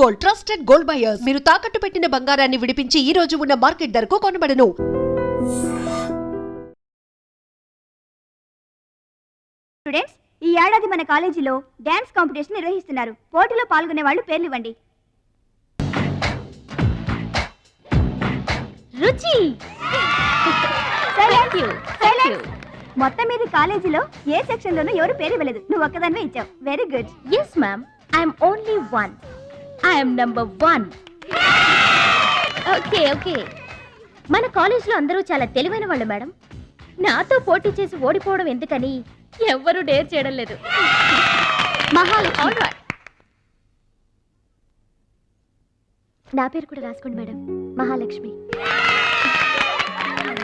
Gold, trusted gold buyers. మీరు తాకట్టు పెట్టిన బంగారాన్ని విడిపించి ఈ రోజు ఉన్న మార్కెట్ ధరకు కొనబడను. స్టూడెంట్స్, ఈ ఏడాది మన కాలేజీలో డాన్స్ కాంపిటీషన్ నిర్వహిస్తున్నారు. పోటీలో పాల్గొనే వాళ్ళు పేర్లు ఇవ్వండి. రుచి. మొత్తం మీద కాలేజీలో ఏ సెక్షన్ లోనూ ఎవరు పేరు ఇవ్వలేదు. నువ్వు ఒక్కదానివే ఇచ్చావు. Very good. Yes ma'am, I'm only one. I'm number 1. Okay okay. మన కాలేజ్లో అందరూ చాలా తెలివైన వాళ్ళు మేడం. నాతో పోటీ చేసి ఓడిపోవడం ఎందుకని ఎవ్వరూ డేర్ చేయడం లేదు. మహాలక్ష్మి. నా పేరు కూడా రాసుకోండి మేడం, మహాలక్ష్మి.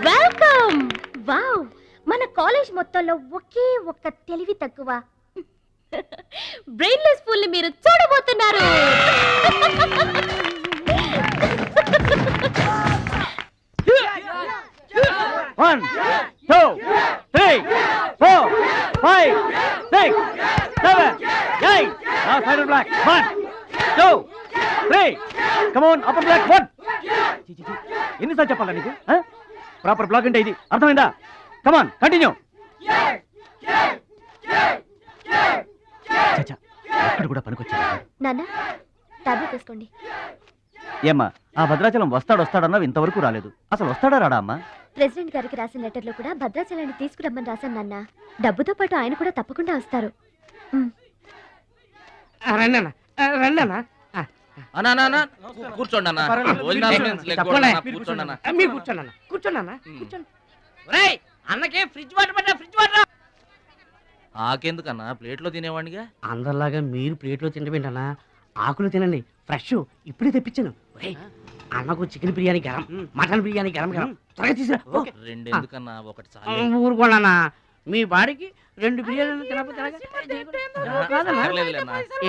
వెల్కమ్. వావ్, మన కాలేజ్ మొత్తంలో ఒకే ఒక్క తెలివి తక్కువ బ్రెయిన్లెస్ ఫుల్ ని మీరు చూడబోతున్నారు. One, two, three, four, five, six, seven, eight. Now side black. 1, 2, 3. Come on, upper black. 1. ఎన్నిసార్లు చెప్పాలా నీకు? ప్రాపర్ బ్లాక్ అంటే ఇది అర్థమైందా? Come on, continue. చచ్చా, అక్కడ కూడా పనికొచ్చా. నాన్న, టాబ్లెట్ వేసుకోండి. ఏమ్మా, ఆ భద్రాచలం వస్తాడన్నావు, ఇంతవరకు రాలేదు. అసలు వస్తాడా రాడా అమ్మా? ప్రెసిడెంట్ గారికి రాసిన లెటర్లో కూడా భద్రాచలాన్ని తీసుకురమ్మని రాశాను నాన్న. డబ్బుతో పాటు ఆయన కూడా తప్పకుండా వస్తారు. అన్నకే ఫ్రిడ్జ్ వాటర్ పట్టా, ఫ్రిడ్జ్ వాటర్. ఆకెందుకన్నా, ప్లేట్లో తినేవాడిగా. అందరిలాగా మీరు ప్లేట్లో తినబెంటన్నా, ఆకులు తినండి. ఫ్రెష్ ఇప్పుడే తెప్పించాను. అన్నకు చికెన్ బిర్యానీ గరం, మటన్ బిర్యానీ గరం గరం. త్వరగా తీసుకురా. రెండు ఎందుకన్నా, ఒకటి చాలు. ఊరుకోండి, మీ బాడీకి 2 బిర్యానీలు తినకపోతే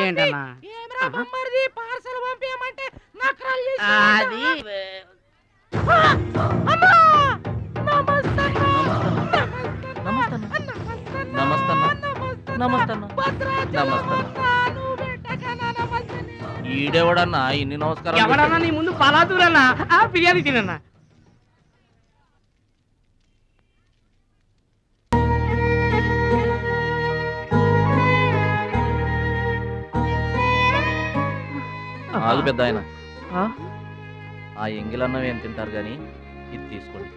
ఏంటన్నా అది ఈడెవడన్నా ఇన్ని నమస్కారం? ఎవడన్నా నీ ముందు పలాదూరన్నా బిర్యానీ తినన్నా. ఆగు పెద్ద ఆయన, ఆ ఎంగిలన్నం ఏం తింటారు గాని ఇది తీసుకోండి.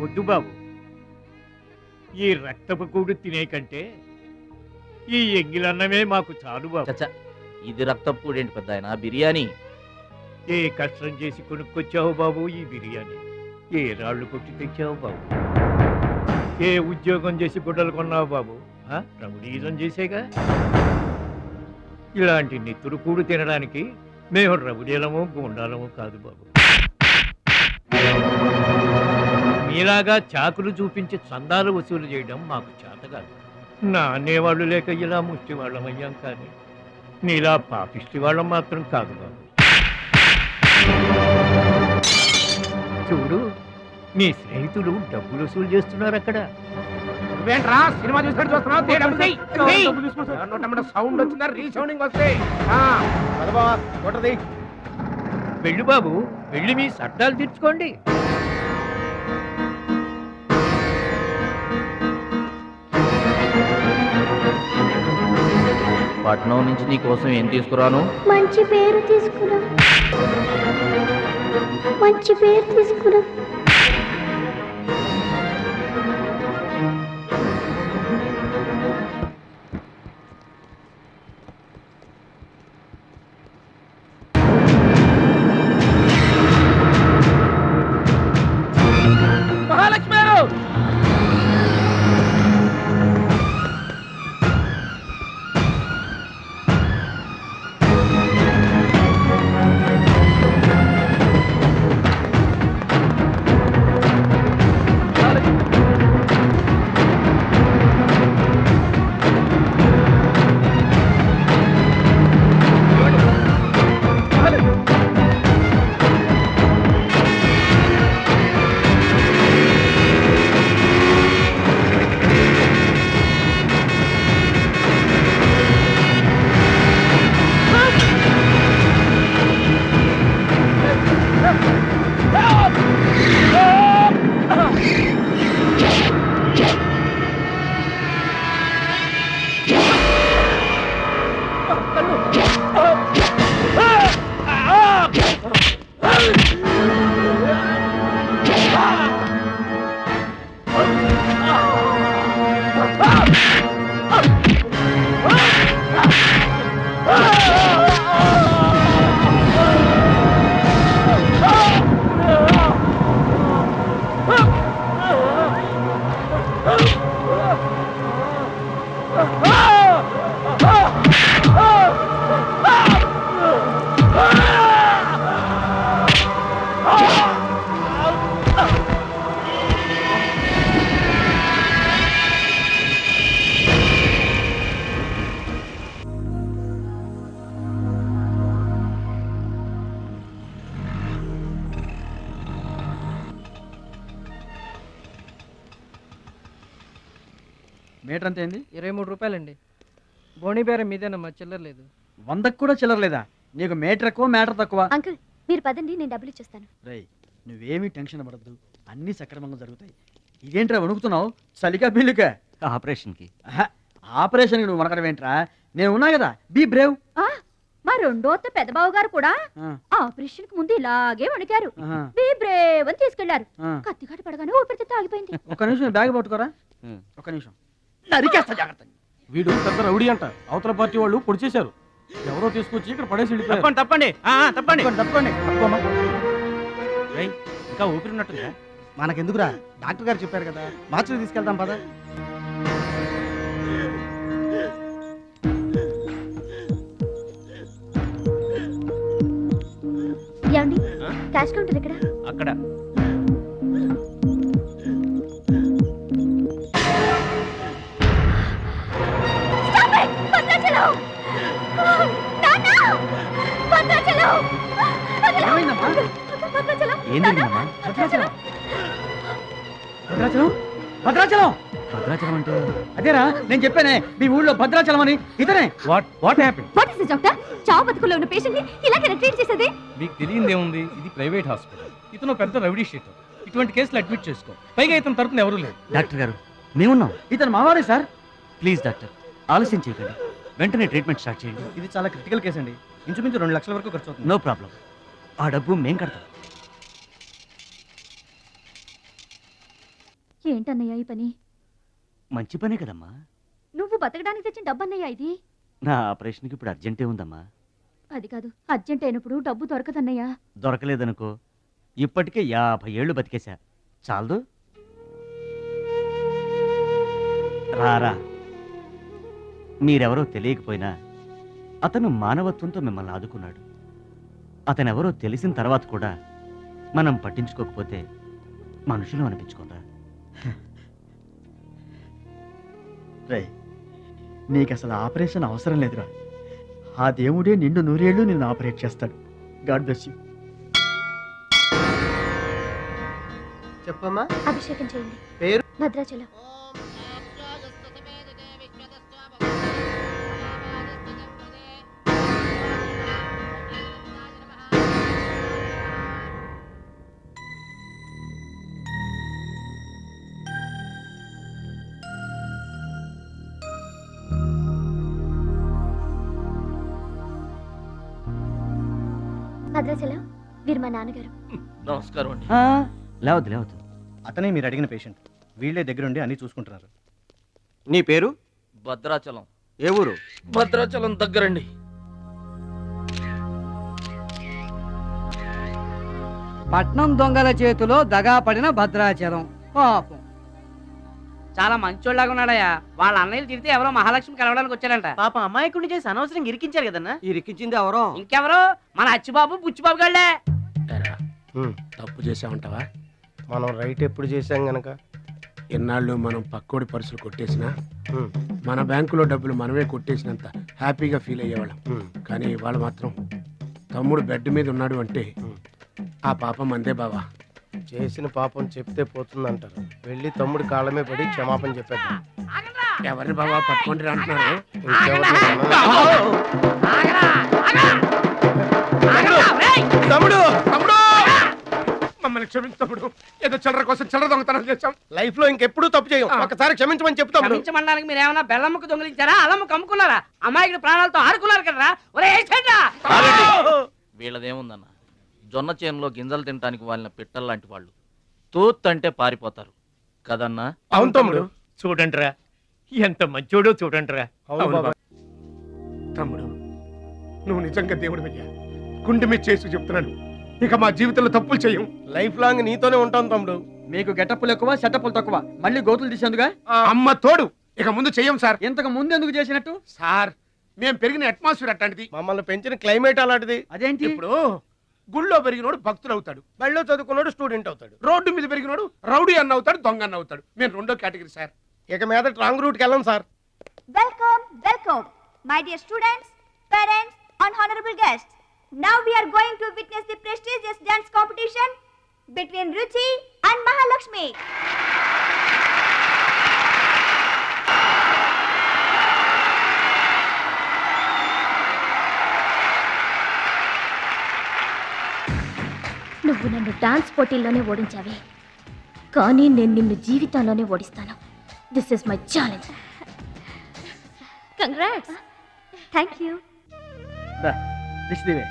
వద్దు బాబు, ఈ రక్తపు కూడు తినే కంటే ఈ ఎంగిలన్నమే మాకు చాలు బాబు. చచ్చా, ఇది రక్తపు కూడేంటి పెద్ద ఆయన, బిర్యానీ. ఏ కష్టం చేసి కొనుక్కొచ్చావు బాబు ఈ బిర్యానీ? ఏ రాళ్ళు కొట్టి తెచ్చావు బాబు? ఏ ఉద్యోగం చేసి గుడ్డలు కొన్నావు బాబు? రౌడీజం చేసేగా. ఇలాంటి నెత్తురు కూడు తినడానికి మేము రౌడీలము గుండాలము కాదు బాబు. మీలాగా చాకులు చూపించి చందాలు వసూలు చేయడం మాకు చేత కాదు. నా అనేవాళ్ళు లేక ఇలా ముష్టి వాళ్ళం అయ్యాం, కానీ నీలా పాపిష్టి వాళ్ళం మాత్రం కాదు బాబు. చూడు, నీ స్నేహితులు డబ్బులు వసూలు చేస్తున్నారు అక్కడ. సినిమా సౌండ్ వచ్చిందా? రీసౌండింగ్ వస్తే వెళ్ళు బాబు, వెళ్ళి మీ సట్టాలు తీర్చుకోండి. పట్నం నుంచి నీ కోసం ఏం తీసుకురాను? మంచి పేరు తీసుకురా, మంచి పేరు తీసుకురా. మహాలక్ష్మి గారు, మీటర్ అంత ఏంది? 23 రూపాయలండి. బోణి బేరం మీదేనమ్మా, చిల్లర లేదు. 100కు కూడా చిల్లర లేదా? నీకు మీటర్ ఎక్కువ మ్యాటర్ తక్కువ. అంకుల్ మీరు పదండి, నేను డబ్బులు ఇచ్చేస్తాను. రేయ్ నువ్వేమీ టెన్షన్ పడద్దు, అన్నీ సక్రమంగా జరుగుతాయి. ఇదేంట్రా వణుకుతున్నావు? చలికా బిల్లుకా? ఆపరేషన్కి. ఆపరేషన్కి నువ్వు వనకడం ఏంట్రా? నేను ఉన్నా కదా, బీ బ్రేవ్. మా రెండో అత్త పెద్దబావు గారు కూడా ఆపరేషన్ కు ముందు ఇలాగే వణికారు. ఆహా. బ్రేవ్ అని తీసుకెళ్లారు. ఆ. కత్తిగాట పడగానే ఊపిరితిత్తు ఆగిపోయింది. ఒక్క నిమిషం బ్యాగ్ పట్టుకోరా. ఒక్క నిమిషం నరికేస్తా జాగ్రత్త. వీడు పెద్ద రౌడీ అంట, అవతల పార్టీ వాళ్ళు పొడి చేశారు. ఎవరో తీసుకొచ్చి ఇక్కడ పడేసి వెళ్ళిపోయారు. తప్పండి తప్పండి. తప్పకోండి. ఇంకా ఊపిరి ఉన్నట్టుందా? మనకెందుకురా, డాక్టర్ గారు చెప్పారు కదా, మార్చులు తీసుకెళ్తాం పద. ఏమండి క్యాష్ కౌంటర్ ఎక్కడ? అక్కడ. ఏమైందమ్మా? ఏం జరిగిందమ్మా? భద్రాచలం. భద్రాచలం భద్రాచలం భద్రాచలం అంటే? అదేరా నేను చెప్పానే, మీ ఊళ్ళో భద్రాచలం అని. ఇతనే. What happen? What is this doctor? చావు బతుకులో ఉన్న పేషెంట్ ని ఇలాగే ట్రీట్ చేసేది? మీకు తెలియదేముంది, ఇది ప్రైవేట్ హాస్పిటల్. ఇతను పెద్ద రౌడీ షీటర్. ఇటువంటి కేసులు అడ్మిట్ చేసుకో. పైగా ఇతను తరపున ఎవరూ లేరు. డాక్టర్ గారు మేమున్నాం. ఇతను మావాడే సార్. ప్లీజ్ డాక్టర్, ఆలస్యం చేయకండి, వెంటనే ట్రీట్మెంట్ స్టార్ట్ చేయండి. ఇది చాలా క్రిటికల్ కేసు అండి. ఇంచుమించు 2 లక్షల వరకు ఖర్చు అవుతుంది. నో ప్రాబ్లం, ఆ డబ్బు మేం కడతాం. ఏంటన్నయ్య ఈ పని? మంచి పనే కదమ్మా. నువ్వు బతకడానికి తెచ్చిన డబ్బన్నయ్య ఇది. నా ఆపరేషన్కి ఇప్పుడు అర్జెంటే ఉందమ్మా. అది కాదు, అర్జెంట్ అయినప్పుడు డబ్బు దొరకదన్నయ్య. దొరకలేదనుకో, ఇప్పటికే 50 ఏళ్ళు బతికేశా, చాలదు. రారా, మీరెవరో తెలియకపోయినా అతను మానవత్వంతో మిమ్మల్ని ఆదుకున్నాడు. అతనెవరో తెలిసిన తర్వాత కూడా మనం పట్టించుకోకపోతే మనుషులు అనిపించుకోరా. రే నీకు అసలు ఆపరేషన్ అవసరం లేదురా. ఆ దేవుడే నిండు 100 ఏళ్ళు నిన్ను ఆపరేట్ చేస్తాడు. God bless you. చెప్పమ్మా. అభిషేకం చేయండి. పేరు? భద్రాచలం. భద్రాచలం వీరు మా నాన్నగారు. నమస్కారం అండి. లేవద్దు లేవద్దు. అతనే మీరు అడిగిన పేషెంట్. వీళ్ళే దగ్గరుండి అన్ని చూసుకుంటున్నారు. నీ పేరు? భద్రాచలం. ఏ ఊరు? భద్రాచలం దగ్గరండి. పట్నం దొంగల చేతిలో దగా పడిన భద్రాచలం పాపం. చాలా మంచోళ్ళగా ఉన్నాడయ్యా. వాళ్ళ అన్నయ్యలు తిరిగితే ఎవరో మహాలక్ష్మి కలవడానికి వచ్చారంట. పాపం అమాయకుడిని చేసి అనవసరంగా ఇరికించారు కదన్నా. ఇరికించింది ఎవరో? ఇంకెవరు, మన అచ్చిబాబు బుచ్చిబాబు గాళ్ళే. తప్పు చేసామంటావా? మనం రైట్ ఎప్పుడు చేశాం గనక. ఎన్నాళ్ళు మనం పక్కోడి పర్సులు కొట్టేసినా మన బ్యాంకులో డబ్బులు మనమే కొట్టేసినంత హ్యాపీగా ఫీల్ అయ్యేవాళ్ళం. కానీ ఇవాళ మాత్రం తమ్ముడు బెడ్ మీద ఉన్నాడు అంటే ఆ పాపం అందే బావా. చేసిన పాపం చెప్తే పోతుందంటారు. వెళ్ళి తమ్ముడి కాళ్ళమే పడి క్షమాపణ చెప్పాడు. ఎవరిని బావా పట్టుకుంటారు అంటున్నారు? తమ్ముడు మమ్మల్ని క్షమించు తమ్ముడు, ఏదో చిల్లర కోసం చిల్లర దొంగతనం చేశాం. లైఫ్ లో ఇంకెప్పుడు తప్పు చేయం. ఒకసారి క్షమించమని చెప్తాం. క్షమించమనడానికి మీరు ఏమైనా బెల్లమ్మకు దొంగిలించారా, అల్లమ్మకు అమ్ముకున్నారా? అమాయకుడి ప్రాణాలతో ఆడుకున్నారు కదరా. ఒరే వీళ్ళదేముందన్న, జొన్న చేనులో గింజలు తినడానికి వాళ్ళ పిట్టల్లాంటి వాళ్ళు. తూత్ అంటే పారిపోతారు కదన్నా. అవును తమ్ముడు. చూడండిరా, ఎంత మంచోడో చూడండిరా. తమ్ముడు నువ్వు నిజంగా దేవుడు అయ్యా. గుండె మీద చేసి చెప్తున్నాను, ఇక మా జీవితంలో తప్పులు చెయ్యం. లైఫ్ లాంగ్ నీతోనే ఉంటాం తమ్ముడు. మీకు గెటప్పులు ఎక్కువ, సెటప్పులు తక్కువ. మళ్ళీ గోతులు తీసేందుగా అమ్మ తోడు, ఇక ముందు చెయ్యం సార్. ఇంతకు ముందు ఎందుకు చేసినట్టు? సార్ మేము పెరిగిన అట్మాస్ఫియర్ అట్లాంటిది, మమ్మల్ని పెంచిన క్లైమేట్ అలాంటిది. అదేంటి? ఇప్పుడు గుళ్ళో పెరిగినోడు భక్తుడు అవుతాడు, బళ్ళో చదువుకున్నాడు స్టూడెంట్ అవుతాడు, రోడ్డు మీద పెరిగినోడు రౌడీ అన్న అవుతాడు, దొంగ అన్న అవుతాడు. మేము రెండో కేటగిరీ సార్. ఇక మీద రాంగ్ రూట్కి వెళ్ళాం sir. Welcome, welcome, my dear students, parents, and honorable guests. Now we are going to witness the prestigious dance competition between Ruchi and Mahalakshmi. నువ్వు నన్ను డాన్స్ పోటీల్లోనే ఓడించావే, కానీ నేను నిన్ను జీవితంలోనే ఓడిస్తాను. This is my challenge. Congrats. Thank you. దిష్టివే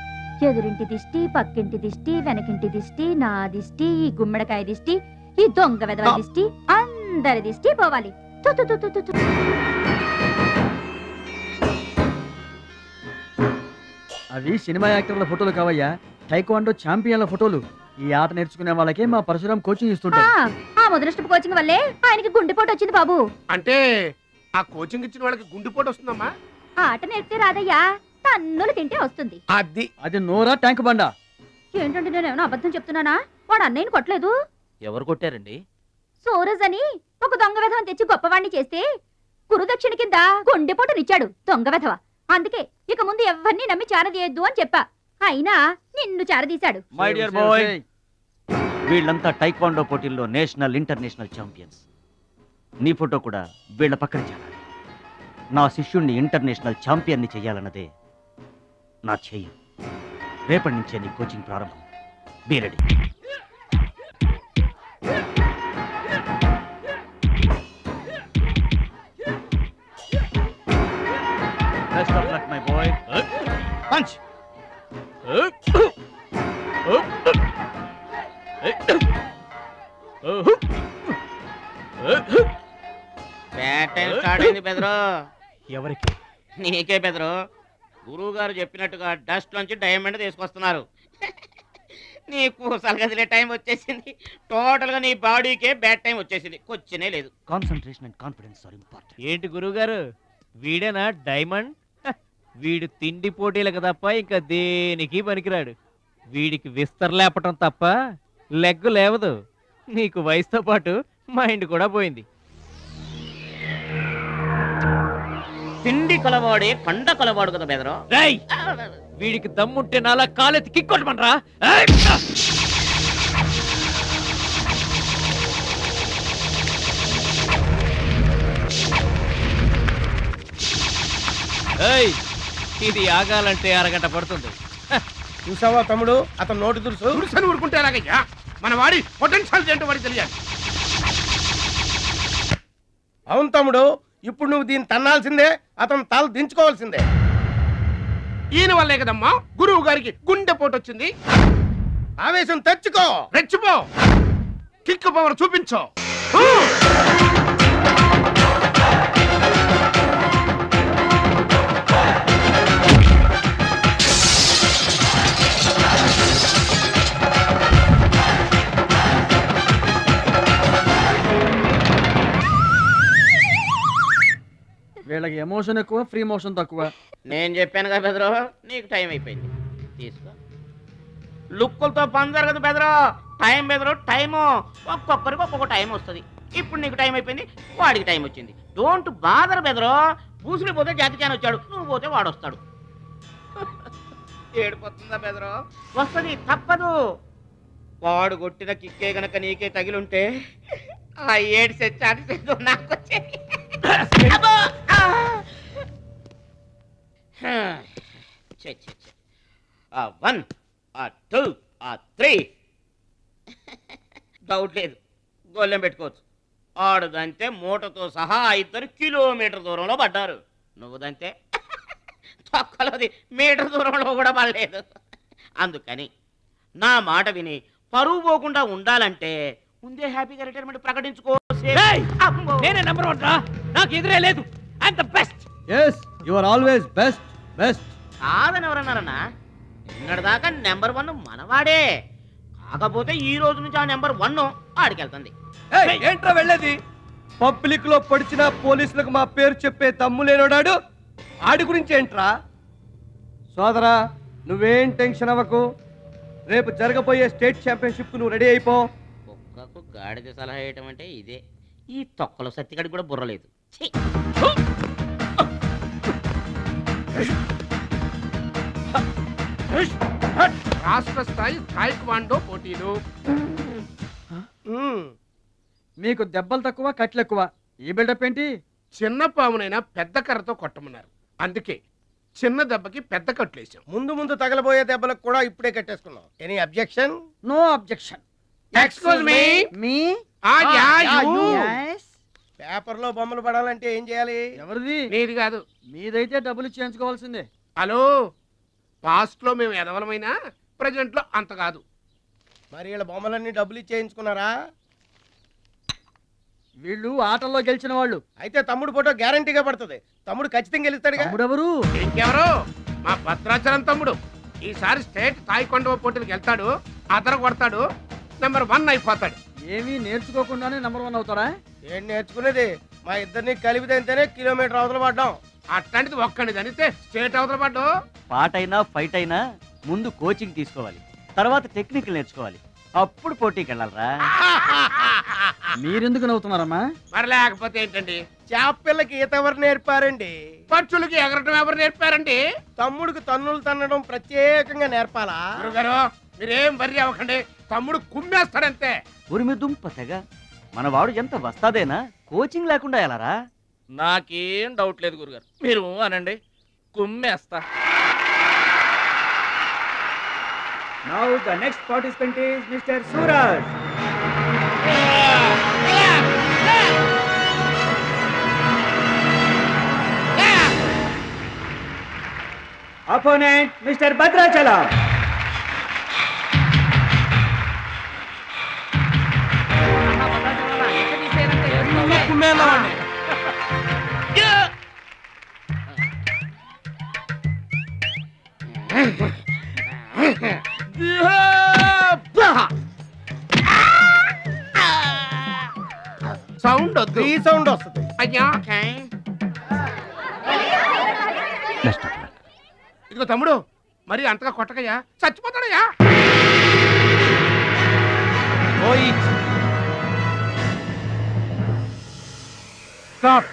ఎదురింటి దిష్టి, పక్కింటి దిష్టి, వెనకింటి దిష్టి, నా దిష్టి, ఈ గుమ్మడికాయ దిష్టి, ఈ దొంగ వెధవ దిష్టి, అందరి దిష్టి పోవాలి. తు, తు, తు, తు, తు, తు. అవి సినిమా యాక్టర్ల ఫోటోలు కావయ్యా, టైక్వాండో ఛాంపియన్ల ఫోటోలు. ఈ ఆట నేర్చుకునే వాళ్ళకే మా పరశురాం కోచింగ్ ఇస్తుంటారు. ఆ మొదలష్టపు కోచింగ్ వల్లే ఆయనకి గుండెపోటు వచ్చింది బాబు. అంటే ఆ కోచింగ్ ఇచ్చిన వాళ్ళకి గుండెపోటు వస్తుందమ్మా? ఆట నేర్పితే రాదయ్యా, తన్నులు తింటే వస్తుంది. అది నోరా ట్యాంక్ బండా? ఏంటంటే నేనేమైనా అబద్ధం చెప్తున్నానా? వాడు అన్నయ్యని కొట్టలేదు. ఎవరు కొట్టారండి? సూరజ్ అని ఒక దొంగ వెధవని తెచ్చి గొప్పవాణ్ణి చేస్తే గురుదక్షిణ కింద గుండెపోటునిచ్చాడు దొంగ వెధవ. అందుకే ఇక ముందు ఎవరిని నమ్మి చారదీయద్దు అని చెప్పా. అయినా నిన్ను చారదీశాడు. మై డియర్ బాయ్, వీళ్ళంతా టైక్వాండో పోటీల్లో నేషనల్ ఇంటర్నేషనల్ ఛాంపియన్స్. నీ ఫోటో కూడా వీళ్ళ పక్కన చేరాలి. నా శిష్యుణ్ణి ఇంటర్నేషనల్ ఛాంపియన్ని చెయ్యాలన్నదే నా చెయ్యి. రేపటి నుంచే నీ కోచింగ్ ప్రారంభం. Be ready. Best of luck my boy. Punch. Bat time start అయింది బెదరు. ఎవరికి? నీకే బెదరు. గురువు గారు చెప్పినట్టుగా డస్ట్ నుంచి డైమండ్ తీసుకొస్తున్నారు. నీకు సలగదిలే టైం వచ్చేసింది. టోటల్ గా నీ బాడీకే బ్యాడ్ టైం వచ్చేసింది. కొచ్చినే లేదు. Concentration and confidence are important. ఏంటి గురువు గారు, వీడేనా డైమండ్? వీడు తిండి పోటీలకు తప్ప ఇంకా దేనికి పనికిరాడు. వీడికి విస్తరలేపటం తప్ప లెగ్గు లేవదు. నీకు వయసుతో పాటు మైండ్ కూడా పోయింది. తిండి కలవాడే కండ కలవాడు కదా బెదరు. రేయ్, వీడికి దమ్ముంటే నాలా కాలెత్తి కిక్కొట్టమనరా? ఇది ఆగాలంటే అరగంట పడుతుంది. చూసావా తమ్ముడు, అతను నోటి దురుసు. దురుసని ఊరుకుంటే ఎలాగయ్యా? మన వాడి పొటెన్షియల్ ఏంటో వాడికి తెలియాలి. అవును తమ్ముడు, ఇప్పుడు నువ్వు దీన్ని తన్నాల్సిందే, అతను తల దించుకోవాల్సిందే. ఈయన వల్లే కదమ్మా గురువు గారికి గుండెపోటు వచ్చింది. ఆవేశం తెచ్చుకో, రెచ్చిపో, కిక్ పవర్ చూపించో. వీళ్ళకి ఎమోషన్ ఎక్కువ, ఫ్రీ మోషన్ తక్కువ. నేను చెప్పాను కదా బెదరు, నీకు టైం అయిపోయింది. తీసుకో. లుక్కులతో పని జరగదు బెదరు. టైం బెదరు, టైము. ఒక్కొక్కరికి ఒక్కొక్క టైం వస్తుంది. ఇప్పుడు నీకు టైం అయిపోయింది, వాడికి టైం వచ్చింది. డోంట్ బాదర్ బెదరు. పూసులు పోతే జాతికాని వచ్చాడు, నువ్వు పోతే వాడు వస్తాడు. ఏడిపోతుందా బెదరు? వస్తుంది, తప్పదు. వాడు కొట్టిన కిక్కే గనక నీకే తగిలుంటే ఆ ఏడు సెచ్చాటి నాకు వచ్చేది. One, two, three. డౌట్ లేదు, గోళ్ళెం పెట్టుకోవచ్చు. ఆడుదంతే మూటతో సహా 2 కిలోమీటర్ దూరంలో పడ్డారు. నువ్వుదంతే తొక్కలోది మీటర్ దూరంలో కూడా పడలేదు. అందుకని నా మాట విని పరువు పోకుండా ఉండాలంటే ముందే హ్యాపీగా రిటైర్మెంట్ ప్రకటించుకో. నేనే నెంబర్ 1 రా, నాకు ఎదురే లేదు. I'm the best. yes you are always best. కాదని ఎవరన్నారన్నా? నిన్నటిదాకా నెంబర్ 1 మనవాడే. కాకపోతే ఈ రోజు నుంచి ఆ నెంబర్ 1 ఆడికెళ్తుంది. ఏంట్రా వెళ్ళేది? పబ్లిక్ లో పడిచిన పోలీసులకు మా పేరు చెప్పే తమ్ము లేనోడాడు. ఆడి గురించి ఏంట్రా? సోదరా, నువ్వేం టెన్షన్ అవ్వకు. రేపు జరగబోయే స్టేట్ ఛాంపియన్షిప్ నువ్వు రెడీ అయిపో. కుక్కకు గాడిద సలహా వేయటం అంటే ఇదే. ఈ తొక్కలో సత్తిగడికి కూడా బుర్రలేదు. రాష్ట్ర స్థాయి టైక్వాండో పోటీలు. మీకు దెబ్బలు తక్కువ, కట్లు ఎక్కువ. ఈ బిల్డప్ ఏంటి? చిన్న పామునైనా పెద్ద కర్రతో కొట్టమన్నారు. అందుకే చిన్న దెబ్బకి పెద్ద కట్లేసాం. ముందు ముందు తగలబోయే దెబ్బలకు కూడా ఇప్పుడే కట్టేసుకున్నాం. Any objection? No objection. Excuse me. మీ పేపర్ లో బొమ్మలు పడాలంటే ఏం చేయాలి? ఎవరిది? నీది కాదు. మీదైతే డబ్బులు చేయించుకోవాల్సిందే. హలో, పాస్ట్ లో మేము ఎదవలమైనా ప్రజెంట్ లో అంత కాదు. మరి వీళ్ళ బొమ్మలన్నీ డబ్బులు ఇచ్చేయించుకున్నారా? వీళ్ళు ఆటల్లో గెలిచిన వాళ్ళు. అయితే తమ్ముడు ఫోటో గ్యారంటీగా పడుతుంది. తమ్ముడు ఖచ్చితంగా గెలుస్తాడుగా. తమ్ముడెవరు? ఇంకెవరు? మా భద్రాచలం తమ్ముడు. ఈసారి స్టేట్ తాయికొండ పోటీలకు వెళ్తాడు, అదర కొడతాడు, నెంబర్ 1 అయిపోతాడు. ఏమీ నేర్చుకోకుండానే నెంబర్ 1 అవుతారా? ఏం నేర్చుకునేది? మా ఇద్దరిని కలిపితేనే కిలోమీటర్ అవతల పడ్డాం. అట్లాంటిది ఒక్కడిది అనితే స్టేట్ అవతల పడ్డు. పాట అయినా ఫైట్ అయినా ముందు కోచింగ్ తీసుకోవాలి, తర్వాత టెక్నిక్ నేర్చుకోవాలి, అప్పుడు పోటీకి వెళ్ళాలరా. మీరెందుకు నవ్వుతున్నారమ్మా? మరి లేకపోతే ఏంటండి? చేప పిల్లకి ఈత ఎవరు నేర్పారండి? పక్షులకి ఎగరటం ఎవరు నేర్పారండి? తమ్ముడికి తన్నులు తన్నడం ప్రత్యేకంగా నేర్పాలా? గురుగారు మీరేం వర్రీ అవ్వకండి, తమ్ముడు కుమ్మేస్తాడంతే. ఉరిమి దుంప తెగ మనవాడు ఎంత వస్తాదేనా, కోచింగ్ లేకుండా ఎలారా? నాకేం డౌట్ లేదు గురుగారు, మీరు అనండి, కుమ్మేస్తా. Now the next participant is Mr. Suraj. Opponent Mr. Bhadrachalam. Sound వద్దు, ఈ సౌండ్ వస్తుంది. అయ్యా ఇదిగో తమ్ముడు, మరి అంతగా కొట్టకయ్యా, చచ్చిపోతాడయ్యా. Stop.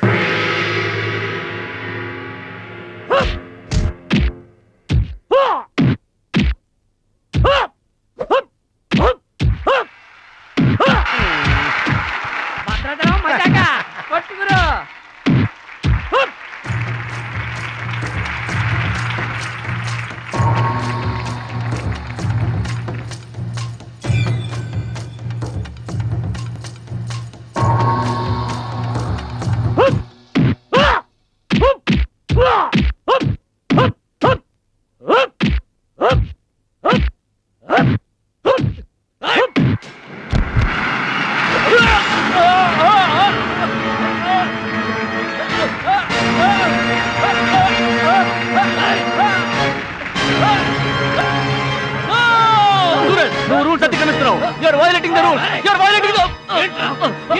నువ్వు రూల్స్ అతిక్రమిస్తున్నావు. You are violating the rules. You are violating the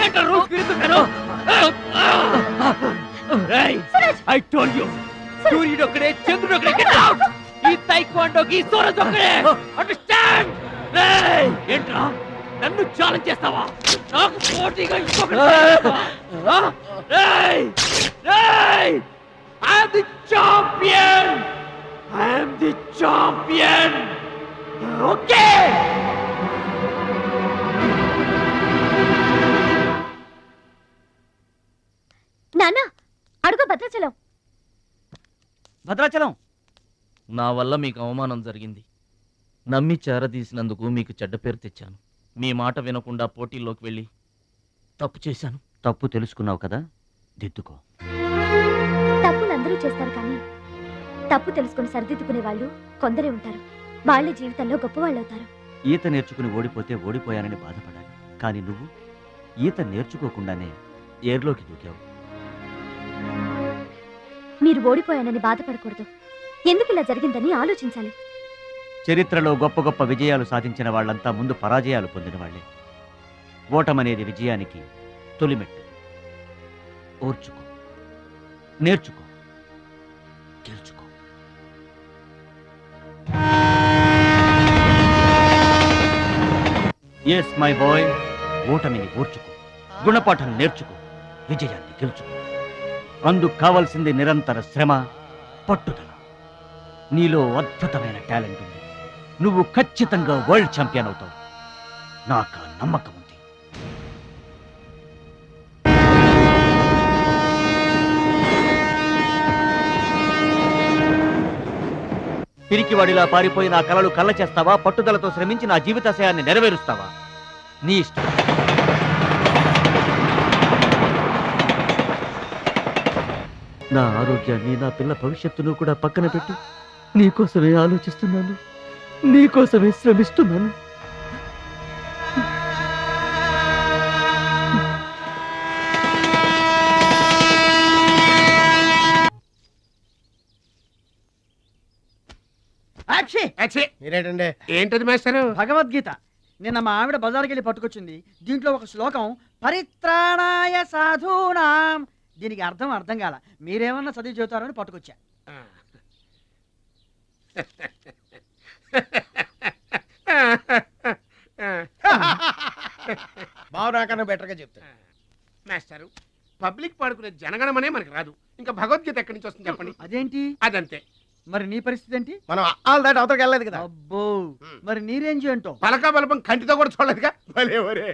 ఏంట్రా రూల్స్ తిరుగుతున్నాను? ఐ టోల్డ్ యు, సూర్యుడు ఒక్కడే, చంద్రుడు ఒక్కడే. Get out. ఈ తైక్వాండోకి సూరజ్ ఒక్కడే. అండర్స్టాండ్? ఏంట్రా నన్ను ఛాలెంజ్ చేస్తావా? నాకు పోటీగా ఇంకొకటి I am the champion. I am the champion. Okay. నాన్న అడుగు భద్రాచలం. భద్రాచలం, నా వల్ల మీకు అవమానం జరిగింది. నమ్మి చేరదీసినందుకు మీకు చెడ్డ పేరు తెచ్చాను. మీ మాట వినకుండా పోటీల్లోకి వెళ్ళి తప్పు చేశాను. తప్పు తెలుసుకున్నావు కదా, దిద్దుకో. తప్పులు అందరూ చేస్తారు కానీ తప్పు తెలుసుకుని సరిదిద్దుకునే వాళ్ళు కొందరే ఉంటారు. వాళ్ళ జీవితంలో గొప్పవాళ్ళు అవుతారు. ఈత నేర్చుకుని ఓడిపోతే ఓడిపోయానని బాధపడాలి, కానీ నువ్వు ఈత నేర్చుకోకుండానే ఏర్లోకి దూకావు. మీరు ఓడిపోయానని బాధపడకూడదు. ఎందుకు ఇలా జరిగిందని ఆలోచించాలి. చరిత్రలో గొప్ప గొప్ప విజయాలు సాధించిన వాళ్ళంతా ముందు పరాజయాలు పొందిన వాళ్లే. ఓటమనేది విజయానికి తొలిమెట్టు. ఓర్చుకో, నేర్చుకో, గెలుచుకో. ఎస్ మై బాయ్, ఓటమిని ఓర్చుకో, గుణపాఠం నేర్చుకో, విజయాన్ని గెలుచుకో. అందుకు కావాల్సింది నిరంతర శ్రమ, పట్టుదల. నీలో అద్భుతమైన టాలెంట్ ఉంది. నువ్వు ఖచ్చితంగా వరల్డ్ ఛాంపియన్ అవుతావు. నాకు ఆ నమ్మకం ఉంది. పిరికివాడిలా పారిపోయి నా కలలు కళ్ళ చేస్తావా, పట్టుదలతో శ్రమించి నా జీవితాశయాన్ని నెరవేరుస్తావా? నీ ఇష్టం. నా ఆరోగ్యాన్ని, నా పిల్ల భవిష్యత్తును కూడా పక్కన పెట్టి నీకోసమే ఆలోచిస్తున్నాను, నీకోసమే శ్రమిస్తున్నాను. మీరేంటండి? ఏంటది మేస్తారు? భగవద్గీత నిన్న మా ఆవిడ బజార్కి వెళ్ళి పట్టుకొచ్చింది. దీంట్లో ఒక శ్లోకం పరిత్రాణాయ సాధూనాం, దీనికి అర్థం కాల. మీరేమన్నా చదివి చెబుతారని పట్టుకొచ్చా. బావు నాకన్నా బెటర్గా చెప్తా. మేస్తారు, పబ్లిక్ పాడుకునే జనగణమనే మనకు రాదు, ఇంకా భగవద్గీత ఎక్కడి నుంచి వస్తుంది చెప్పండి. అదేంటి? అదంతే. మరి నీ పరిస్థితి ఏంటి? మనం ఆల్ దాటి అవతలకి వెళ్ళలేదు కదా. అబ్బో, మరి నీ రేంజ్ ఏంటో? పలకా బలపం కంటితో కూడా చూడలేదుగా. భలే ఒరే.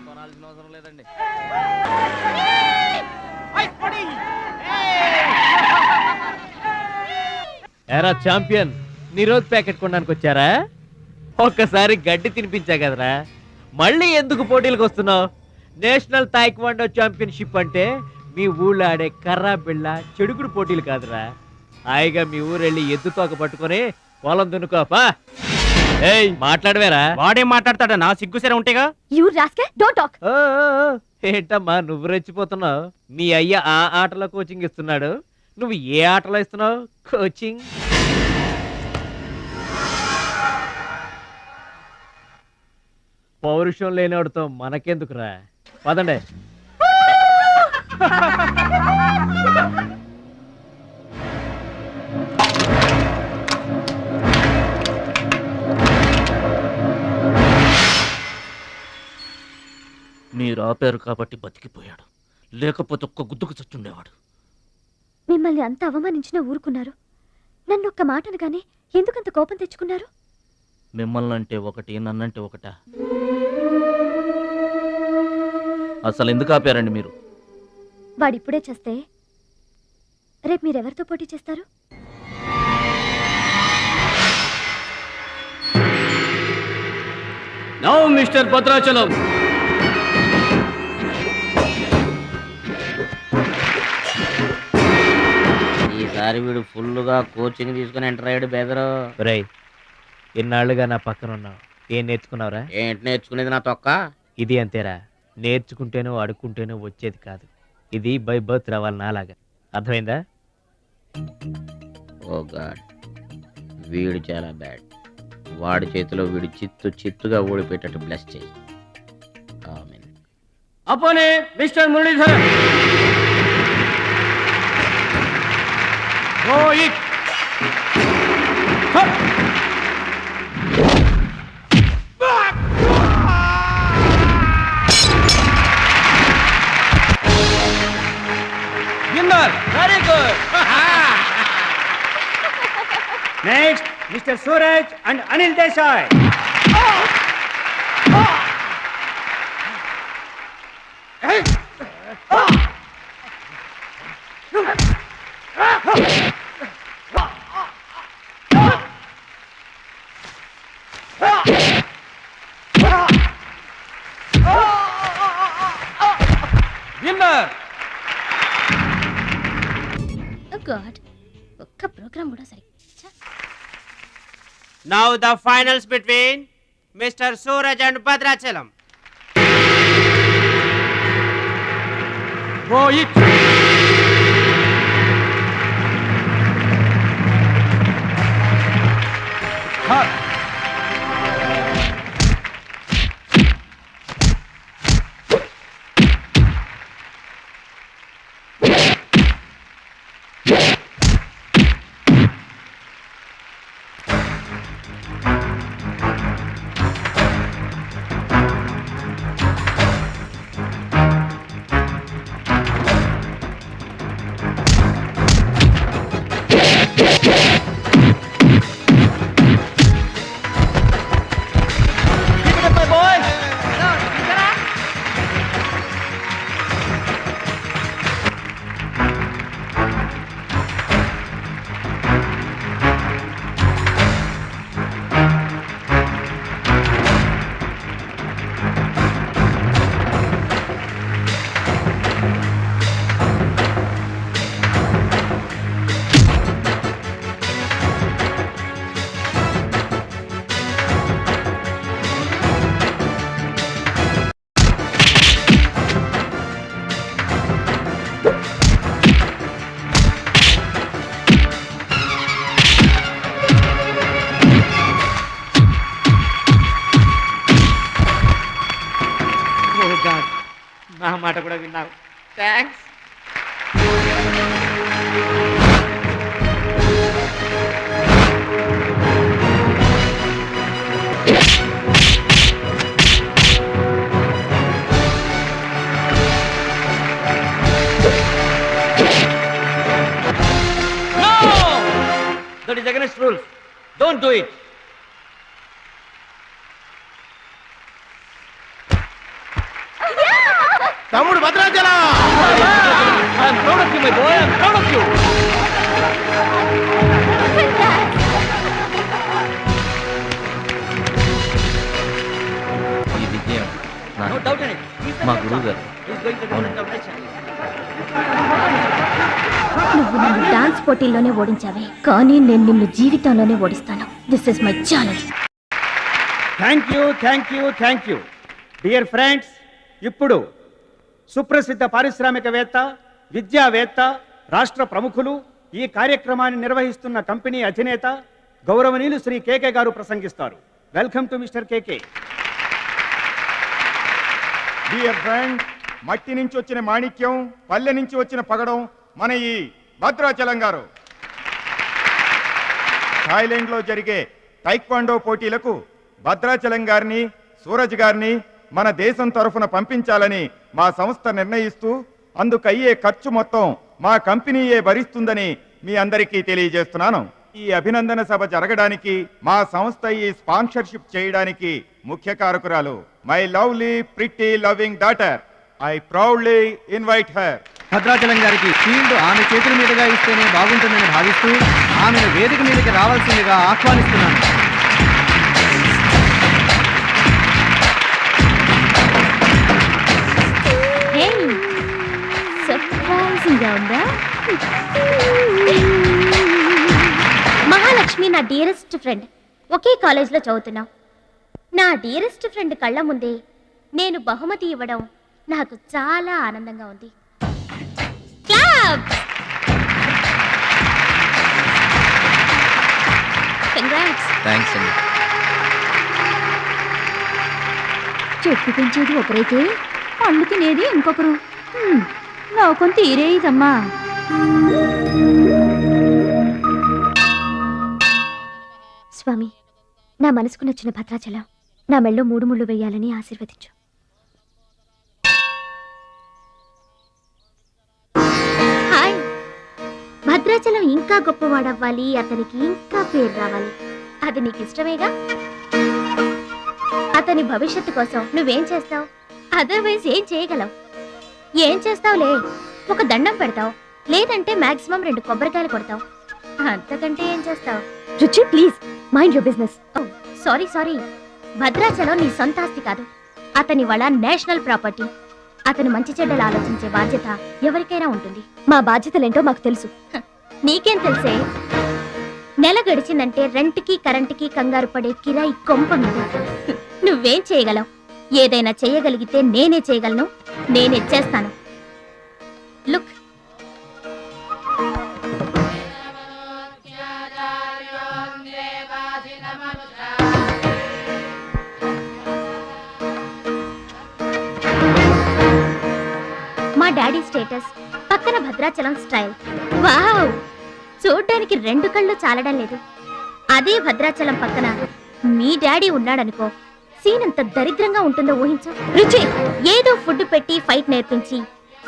కొనాల్సిన అవసరం లేదండి. ఎరా ఛాంపియన్, నిరోధ్ ప్యాకెట్ కొనడానికి వచ్చారా? ఒక్కసారి గడ్డి తినిపించా కదరా, మళ్ళీ ఎందుకు పోటీలకు వస్తున్నావు? నేషనల్ తాయిక్వాండో ఛాంపియన్షిప్ అంటే మీ ఊళ్ళో ఆడే కర్రా బిళ్ళ చెడుగుడు పోటీలు కాదురా. హాయిగా మీ ఊరెళ్ళి ఎద్దు తోక పట్టుకొని పొలం దున్నుకోపా. ఏయ్ మాట్లాడవేరా? వాడేం మాట్లాడతాడా? నా సిగ్గుసెర ఉంటేగా. You rascal, don't talk. ఏంటమ్మా నువ్వు రెచ్చిపోతున్నావు? మీ అయ్య ఆ ఆటలో కోచింగ్ ఇస్తున్నాడు, నువ్వు ఏ ఆటలో ఇస్తున్నావు కోచింగ్? పౌరుషం లేనివాడితో మనకెందుకురా, పదండి. మీరు ఆపారు కాబట్టి బతికిపోయాడు, లేకపోతే ఒక్క గుద్దుకు చచ్చుండేవాడు. మిమ్మల్ని అంత అవమానించినా ఊరుకున్నారు. నన్ను ఒక్క మాట అనగానే ఎందుకంత కోపం తెచ్చుకున్నారు? మిమ్మల్ని అంటే ఒకటి, నన్నంటే ఒకటా? అసలు ఎందుకు ఆపారండి మీరు? వాడిప్పుడే చేస్తే రేపు మీరెవరితో పోటీ చేస్తారు? నౌ మిస్టర్ భద్రాచలం, ఈసారి వీడు ఫుల్గా కోచింగ్ తీసుకుని ఎంటర్ అయ్యాడు బెదరు. రేయ్, ఎన్నాళ్ళుగా నా పక్కన ఉన్నావు, ఏం నేర్చుకున్నావురా? ఏంటి నేర్చుకునేది నా తొక్క? ఇది అంతేరా, నేర్చుకుంటేనో అడుక్కుంటేనో వచ్చేది కాదు. ఇది బై బర్త్ రావాలి నాలాగా, అర్థమైందా? ఓ గాడ్, వీడు చాలా బ్యాడ్. వాడి చేతిలో వీడు చిత్తుగా ఓడిపోయేటట్టు బ్లెస్ చేయి. ఆమేన్. అపోనే mister Muralidhar. Rohit winner. Very good. Next mister Suraj and Anil Desai. Winner. God, ఒక్క ప్రోగ్రామ్ కూడా సరి. Now the finals between Mr. Suraj and Bhadrachalam. Rohit మాట కూడా విన్నావు. Thanks. That is against rules. Don't do it. తమ్ముడు Bhadrachalam. I am proud of you, my boy. I am proud of you. ఈ విజయం No doubt in it. మా గురువు గారు. He is going to go into nation. నువ్వు నన్ను dance పోటీల్లోనే ఓడించావే, కానీ నేను నిన్ను జీవితంలోనే ఓడిస్తాను. This is my challenge. Thank you dear friends. ఇప్పుడు సుప్రసిద్ధ పారిశ్రామికవేత్త, విద్యావేత్త, రాష్ట్ర ప్రముఖులు, ఈ కార్యక్రమాన్ని నిర్వహిస్తున్న కంపెనీ అధినేత గౌరవనీయులు శ్రీ కేకే గారు ప్రసంగిస్తారు. Welcome to mister KK. Dear friend, మట్టి నుంచి వచ్చిన మాణిక్యం, పల్లె నుంచి వచ్చిన పగడం మన ఈ భద్రాచలం గారు. థాయిలాండ్లో జరిగే టైక్వాండో పోటీలకు భద్రాచలం గారిని, సూరజ్ గారిని మన దేశం తరఫున పంపించాలని మా సంస్థ నిర్ణయిస్తూ అందుకయ్యే ఖర్చు మొత్తం మా కంపెనీయే భరిస్తుందని మీ అందరికీ తెలియజేస్తున్నాను. ఈ అభినందన సభ జరగడానికి మా సంస్థ ఈ స్పాన్సర్షిప్ చేయడానికి ముఖ్య కారకురాలు my lovely pretty loving daughter. I proudly invite her. Bhadrachalam గారికి ఫీల్డ్ ఆమె చేతుల మీదుగా ఇస్తేనే బాగుంటుందని భావిస్తూ ఆమెను వేదిక మీదకి రావాల్సిందిగా ఆహ్వానిస్తున్నాను. సర్ప్రైజింగ్గా ఉందా? మహాలక్ష్మి నా డియరెస్ట్ ఫ్రెండ్. ఒకే కాలేజ్లో చదువుతున్నాం. నా డియరెస్ట్ ఫ్రెండ్ కళ్ళ ముందే నేను బహుమతి ఇవ్వడం నాకు చాలా ఆనందంగా ఉంది. థ్యాంక్స్ అండి. చెట్టు పెంచేది ఒకరైతే పండు తినేది ఇంకొకరు. లోకం తీరేదమ్మా. స్వామి, నా మనసుకు నచ్చిన భద్రాచలం నా మెళ్ళో 3 ముళ్ళు వేయాలని ఆశీర్వదించు. హాయ్. భద్రాచలం ఇంకా గొప్పవాడవ్వాలి, అతనికి ఇంకా పేరు రావాలి. అది నీకు ఇష్టమేగా? అతని భవిష్యత్తు కోసం నువ్వేం చేస్తావు? అదర్వైజ్ ఏం చేయగలవు? ఏం చేస్తావులే, ఒక దండం పెడతావు, లేదంటే మాక్సిమం 2 కొబ్బరికాయలు కొడతావు. అంతకంటే ఏం చేస్తావు? రుచి, please mind your business. Sorry, Bhadrachalam నీ సొంత ఆస్తి కాదు, అతని వాళ్ళ నేషనల్ ప్రాపర్టీ. అతను మంచి చెడ్డలు ఆలోచించే బాధ్యత ఎవరికైనా ఉంటుంది. మా బాధ్యతలేంటో మాకు తెలుసు. నీకేం తెలుసే? నెల గడిచిందంటే రెంట్కి కరెంటుకి కంగారు పడే కిరాయి కొంప మీద. నువ్వేం చేయగలవు? ఏదైనా చేయగలిగితే నేనే చేయగలను, నేనే చేస్తాను. లుక్, మా డాడీ స్టేటస్ పక్కన భద్రాచలం స్టైల్. వావ్, చూడ్డానికి 2 కళ్ళు చాలడం లేదు. అదే భద్రాచలం పక్కన మీ డాడీ ఉన్నాడనుకో, సీన్ ఎంత దరిద్రంగా ఉంటుందో ఊహించు. రుచి, ఏదో ఫుడ్ పెట్టి ఫైట్ నేర్పించి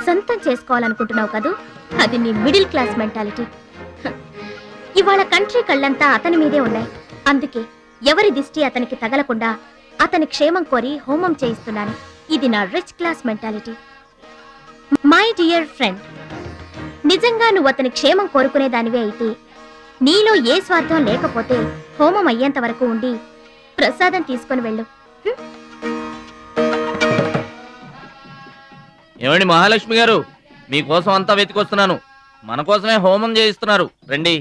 సొంతం చేసుకోవాలనుకుంటున్నావు కదూ, అది నీ మిడిల్ క్లాస్ మెంటాలిటీ. ఇవాళ కంట్రీ కళ్ళంతా అతని మీదే ఉన్నాయి. అందుకే ఎవరి దిష్టి అతనికి తగలకుండా అతని క్షేమం కోరి హోమం చేయిస్తున్నాను. ఇది నా rich class mentality. My dear friend, నిజంగా నువ్వు అతని క్షేమం కోరుకునే దానివే అయితే, నీలో ఏ స్వార్థం లేకపోతే హోమం అయ్యేంత వరకు ఉండి ప్రసాదం తీసుకొని వెళ్ళు. ఏమండి మహాలక్ష్మి గారు, మీకోసం అంతా వెతికొస్తున్నాను. మన కోసమే హోమం చేయిస్తున్నారు, రండి.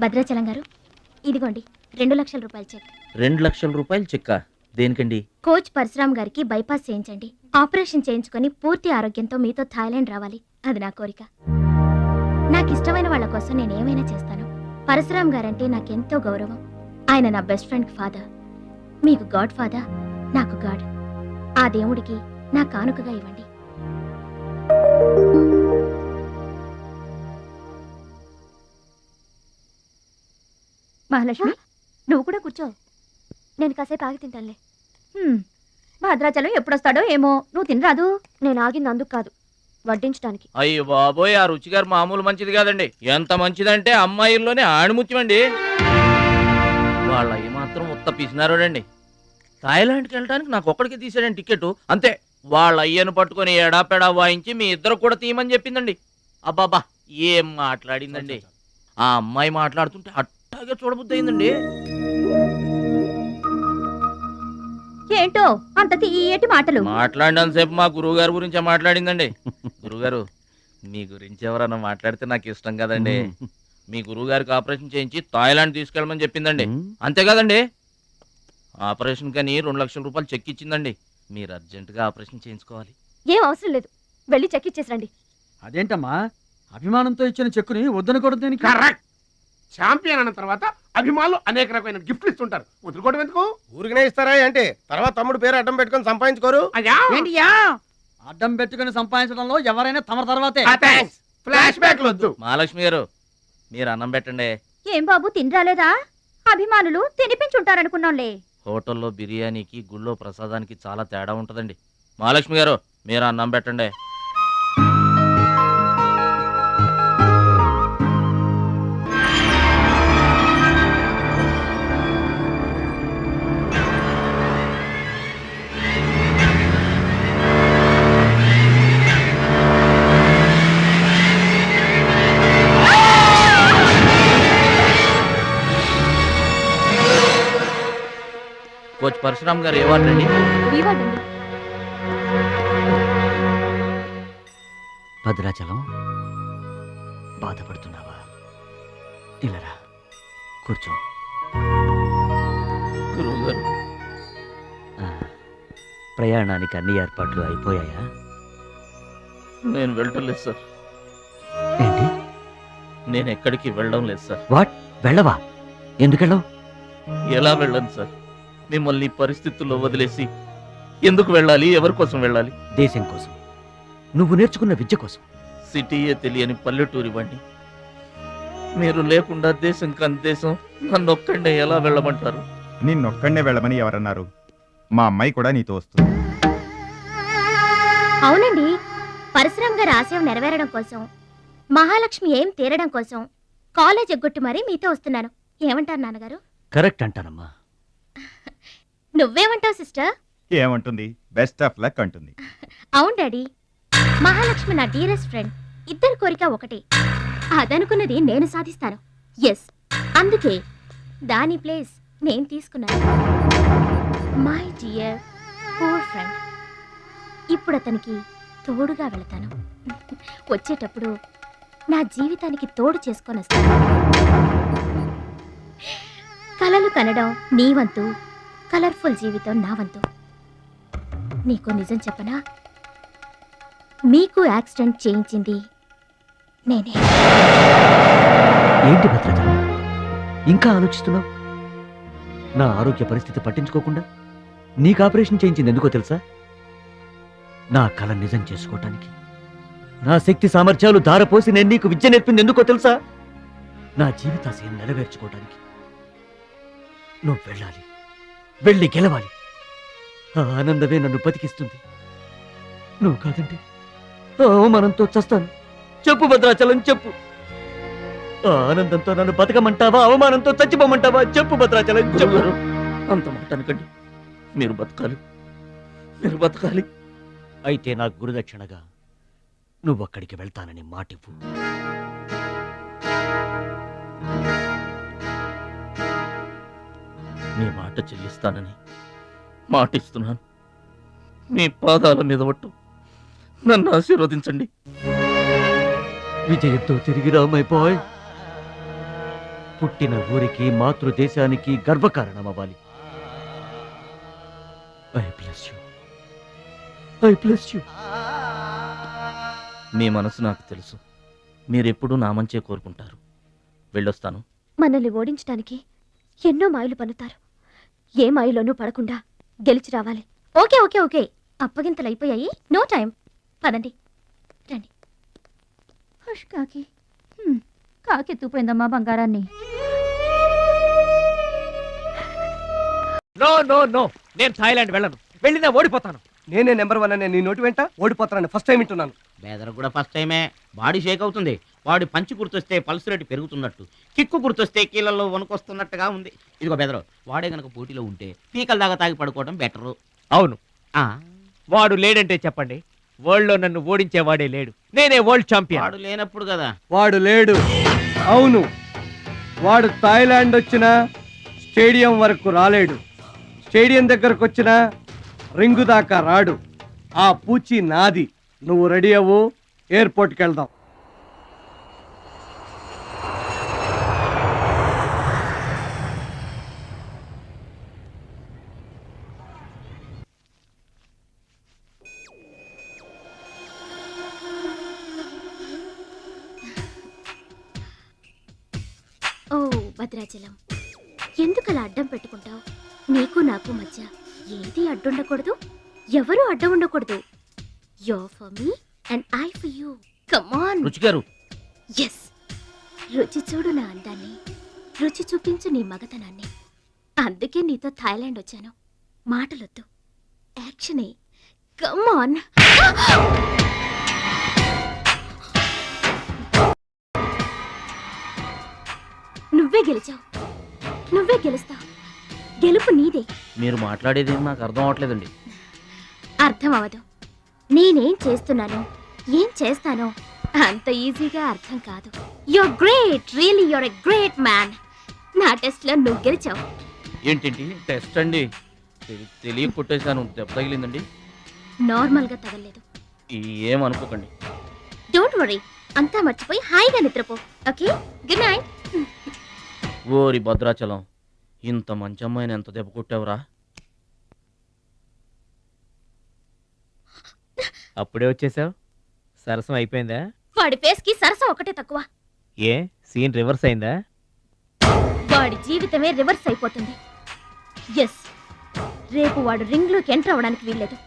భద్రాచలం గారు, ఇదిగోండి 2 లక్షల రూపాయల చెక్. 2 లక్షల రూపాయలు చెక్క దేనికండి? కోచ్ పరశురామ్ గారికి బైపాస్ చేయించండి. ఆపరేషన్ చేయించుకొని పూర్తి ఆరోగ్యంతో మీతో థాయిలాండ్ రావాలి. అది నా కోరిక. నాకు ఇష్టమైన వాళ్ళ కోసం నేను ఏమైనా చేస్తాను. పరశురామ్ గారంటే నాకెంతో గౌరవం. ఆయన నా బెస్ట్ ఫ్రెండ్ ఫాదర్. మీకు గాడ్ ఫాదర్, నాకు గాడ్. ఆ దేవుడికి నా కానుకగా ఇవ్వండి. మహాలక్ష్మి, నువ్వు కూడా కూర్చో. నేను కాసేపు ఆగి తింటానులే. భద్రాచలం ఎప్పుడొస్తాడో ఏమో, నువ్వు తినరాదు. నేను ఆగింది అందుకు కాదు, వడ్డించడానికి. అయ్యో బాబోయ్, ఆ రుచి గారు మామూలు మంచిది కాదండి. ఎంత మంచిదంటే అమ్మాయిల్లోనే ఆణిముత్యమండి. వాళ్ళ మాత్రం ఉత్త పిసినారోడండి. థాయిలాండ్కి వెళ్ళడానికి నాకు ఒక్కడికి తీసాడండి టికెట్, అంతే. వాళ్ళ అయ్యను పట్టుకొని ఎడాపెడా వాయించి మీ ఇద్దరు కూడా తీయమని చెప్పిందండి. అబ్బాబా ఏం మాట్లాడిందండి. ఆ అమ్మాయి మాట్లాడుతుంటే అట్టాగే చూడబుద్ధి అయిందండి. ఏంటో అంత తీయటి మాటలు మాట్లాడినంతసేపు మా గురువు గారి గురించే మాట్లాడిందండి. గురుగారు, మీ గురించి ఎవరన్నా మాట్లాడితే నాకు ఇష్టం కదండి. మీ గురువు గారికి ఆపరేషన్ చేయించి థాయిలాండ్ తీసుకెళ్ళమని చెప్పిందండి. అంతే కదండి. ఆపరేషన్ కని 2 లక్షల రూపాయలు చెక్ ఇచ్చిందండి. మీరు అర్జెంటుగా ఆపరేషన్ చేయించుకోవాలి. ఏం అవసరం లేదు, వెళ్ళి చెక్ ఇచ్చేసరండి. అదేంటమ్మా, అభిమానంతో ఇచ్చిన చెక్కుని వద్దనకూడదు. కరెక్ట్. ఛాంపియన్ అన్న తర్వాత అభిమానులు అనేక రకమైన గిఫ్ట్లు ఇస్తుంటారు. వదులుకోవడం ఎందుకు? ఊరికనే ఇస్తారా అంటే తర్వాత తమ్ముడు పేరు అడ్డం పెట్టుకొని సంపాదించుకోరు. అడ్డం పెట్టుకుని సంపాదించడంలో ఎవరైనా తమ తర్వాతే. ఫ్లాష్ బ్యాక్ వద్దు. మహాలక్ష్మి గారు, మీరు అన్నం పెట్టండి. ఏం బాబు, తినరాలేదా? అభిమానులు తినిపించుంటారనుకున్నాంలే. హోటల్లో బిర్యానీకి గుళ్ళో ప్రసాదానికి చాలా తేడా ఉంటుందండి. మహాలక్ష్మి గారు, మీరు అన్నం పెట్టండి. కోచ్ పరశురామ్ గారు ఏ వార్డు అండి? భద్రాచలం, బాధపడుతున్నావా? ఇలారా కూర్చో. గురువుగారు, ప్రయాణానికి అన్ని ఏర్పాట్లు అయిపోయాయా? నేను వెళ్ళటం లేదు సార్. ఏంటి? నేను ఎక్కడికి వెళ్ళడం లేదు సార్. వాట్? వెళ్ళవా? ఎందుకెళ్ళవు? ఎలా వెళ్ళను సార్? మిమ్మల్ని పరిస్థితుల్లో వదిలేసి ఎందుకు వెళ్ళాలి? ఎవరి కోసం వెళ్ళాలి? దేశం కోసం, నువ్వు నేర్చుకున్న విద్య కోసం. సిటీయే తెలియని పల్లెటూరి వాణ్ణి. మీరు లేకుండా దేశం కాని దేశం నన్ను ఒక్కడే ఎలా వెళ్ళమంటారు? నిన్నొక్కడే వెళ్ళమని ఎవరన్నారు? మా అమ్మాయి కూడా నీతో వస్తుంది. అవునండి, పరశురామ్ గారి ఆశయం నెరవేరడం కోసం, మహాలక్ష్మి ఏం తీరడం కోసం కాలేజ్ ఎగ్గొట్టి మరీ మీతో వస్తున్నాను. ఏమంటారు నాన్నగారు? కరెక్ట్ అంటానమ్మా. నువ్వేమంటావు సిస్టర్? ఏమంటుంది? బెస్ట్ ఆఫ్ లక్ అంటుంది. అవును డాడీ, మహాలక్ష్మి నా డియరెస్ట్ ఫ్రెండ్. ఇద్దరి కోరిక ఒకటే, అదనుకున్నది నేను సాధిస్తాను. ఎస్, అందుకే దాని ప్లేస్ నేను తీసుకున్నాను. My dear poor friend. ఇప్పుడు అతనికి తోడుగా వెళతాను. వచ్చేటప్పుడు నా జీవితానికి తోడు చేసుకొని వస్తాను. కలలు కనడం నీ వంతు, కలర్ఫుల్ జీవితం నా వంతు. నీకు నిజం చెప్పనా? మీకు యాక్సిడెంట్ చేయించింది నేనే. ఏంటి భద్రాచలం, ఇంకా ఆలోచిస్తున్నావు? నా ఆరోగ్య పరిస్థితి పట్టించుకోకుండా నీకు ఆపరేషన్ చేయించింది ఎందుకో తెలుసా? నా కళ నిజం చేసుకోవటానికి. నా శక్తి సామర్థ్యాలు ధారపోసి నేను నీకు విద్య నేర్పింది ఎందుకో తెలుసా? నా జీవితాశయం నెరవేర్చుకోవటానికి. నువ్వు వెళ్ళాలి, వెళ్ళి గెలవాలి. ఆ ఆనందమే నన్ను బతికిస్తుంది. నువ్వు కాదంటే ఆ అవమానంతో చస్తాను. చెప్పు భద్రాచలం, చెప్పు. ఆ ఆనందంతో నన్ను బతకమంటావా, అవమానంతో చచ్చిపోమంటావా? చెప్పు భద్రాచలం, చెప్పు. అంత మాట అనకండి. మీరు బతకాలి, మీరు బతకాలి. అయితే నా గురుదక్షిణగా నువ్వక్కడికి వెళ్తానని మాటివ్వు. మీ మాట చెల్లిస్తానని మాటిస్తున్నాను. మీ పాదాల మీద ఒట్టు. నన్ను ఆశీర్వదించండి. విజయంతో తిరిగి రా మై బాయ్. పుట్టిన ఊరికి మాతృదేశానికి గర్వకారణం అవ్వాలి. I bless you. I bless you. మీ మనసు నాకు తెలుసు. మీరెప్పుడూ నా మంచే కోరుకుంటారు. వెళ్ళొస్తాను. మనల్ని ఓడించడానికి ఎన్నో మాయలు పన్నుతారు. ఏ మాయలోనూ పడకుండా గెలిచి రావాలి. ఓకే ఓకే ఓకే, అప్పగింతలు అయిపోయాయి. No time. పదండి, రండి. హుష్ కాకి. కాకెత్తుపోయిందమ్మా బంగారాన్ని. నో నో నో, నేను థాయిలాండ్ వెళ్ళను. వెళ్ళినా ఓడిపోతాను. నేనే నెంబర్ 1 అనే నీ నోటి వెంట ఓడిపోతానని ఫస్ట్ టైం వింటున్నాను. బేదర్ కూడా ఫస్ట్ టైమే. బాడీ షేక్ అవుతుంది. వాడి పంచి గుర్తొస్తే పల్స్ రేటు పెరుగుతున్నట్టు, కిక్కు గుర్తొస్తే కీళ్ళల్లో వణుకొస్తున్నట్టుగా ఉంది. ఇదిగో బెదరు, వాడే గనక పోటీలో ఉంటే పీకల దాకా తాగి పడుకోవడం బెటరు. అవును, వాడు లేడంటే చెప్పండి. వరల్డ్ లో నన్ను ఓడించేవాడే లేడు. నేనే వరల్డ్ ఛాంపియన్. వాడు లేనప్పుడు కదా. వాడు లేడు. అవును, వాడు థాయిలాండ్ వచ్చినా స్టేడియం వరకు రాలేడు. స్టేడియం దగ్గరకు వచ్చినా రింగు దాకా రాడు. ఆ పూచి నాది. నువ్వు రెడీ అవ్వు, ఎయిర్పోర్ట్కి వెళ్దాం. ఓ భద్రాచలం, ఎందుకలా అడ్డం పెట్టుకుంటావు? నీకు నాకు మధ్య ఏది అడ్డుండకూడదు, ఎవరు అడ్డం ఉండకూడదు. You're for me and I for you. Come on. రుచి గారు. Yes. రుచి చూడు నా అందాన్ని, రుచి చూపించు నీ మగతనాన్ని. అందుకే నీతో థాయిలాండ్ వచ్చాను. మాటలొద్దు, యాక్షనే. Come on. నువ్వే గెలిచావు, నువ్వే గెలుస్తావు. గెలుపు నీదే. మీరు మాట్లాడేది నాకు అర్థం అవట్లేదండి. అర్థం అవదు. నేనేం చేస్తున్నానో, ఏం చేస్తానో అంత ఈజీగా అర్థం కాదు. You're great, really you're a great man. నా టెస్ట్ లో నువ్వు గెలిచావు. ఏంటండి టెస్ట్ అండి? తెలియ కొట్టేశాను. దెబ్బ తగిలిందండి. నార్మల్ గా తగలేదు. ఏమనుకోకండి. డోంట్ వరీ, అంతా మర్చిపోయి హాయిగా నిద్రపో. Okay, good night. ఓరి భద్రాచలం, ఇంత మంచి అమ్మాయిని ఎంత దెబ్బ కొట్టావురా? అప్పుడే వచ్చేసావు. సరసం అయిపోయిందా? వాడి ఫేస్ కి సరసం ఒకటే తక్కువ. ఏ సీన్ రివర్స్ అయిందా? వాడి జీవితమే రివర్స్ అయిపోతుంది. ఎస్, రేపు వాడు రింగ్ లోకి ఎంటర్ అవ్వడానికి వీల్లేదు.